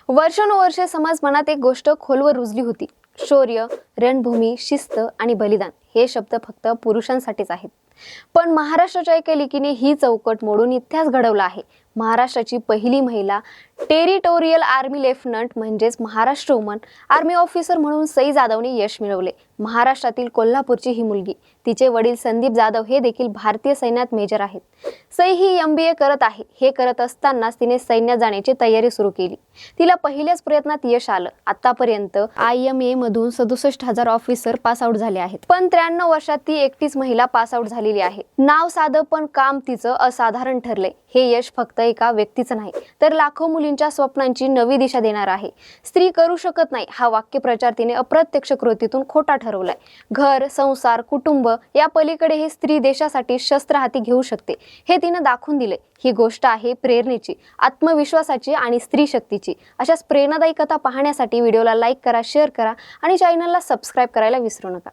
वर्षानुवर्षे समाज मनात एक गोष्ट खोलवर रुजली होती. शौर्य, रणभूमी, शिस्त आणि बलिदान हे शब्द फक्त पुरुषांसाठीच आहेत. पण महाराष्ट्राच्या एका लेकीने ही चौकट मोडून इतिहास घडवला आहे. महाराष्ट्राची पहिली महिला टेरिटोरियल आर्मी लेफ्टनंट म्हणजेच महाराष्ट्र वुमन आर्मी ऑफिसर म्हणून सई जाधवने यश मिळवले. महाराष्ट्रातील कोल्हापूरची ही मुलगी, तिचे वडील संदीप जाधव हे देखील भारतीय सैन्यात मेजर आहेत. सई ही MBA करत आहे. हे करत असतानाच तिने सैन्यात जाण्याची तयारी सुरू केली. तिला पहिल्याच प्रयत्नात यश आलं. आतापर्यंत IMA मधून 67,000 ऑफिसर पास आउट झाले आहेत. पण 93 वर्षात ती एकटीच महिला पास आउट झालेली आहे. नाव साधं पण काम तिचं असाधारण ठरलंय. हे यश फक्त एका व्यक्तीचं नाही, तर लाखो मुलींच्या स्वप्नांची नवी दिशा देणार आहे. स्त्री करू शकत नाही हा वाक्यप्रचार तिने अप्रत्यक्ष कृतीतून खोटा ठरवलाय. घर, संसार, कुटुंब या पलीकडे ही स्त्री देशासाठी शस्त्र हाती घेऊ शकते हे तिने दाखवून दिले. ही गोष्ट आहे प्रेरणेची, आत्मविश्वासाची आणि स्त्री शक्तीची. अशाच प्रेरणादायी कथा पाहण्यासाठी व्हिडिओला लाईक करा, शेअर करा आणि चॅनलला सबस्क्राईब करायला विसरू नका.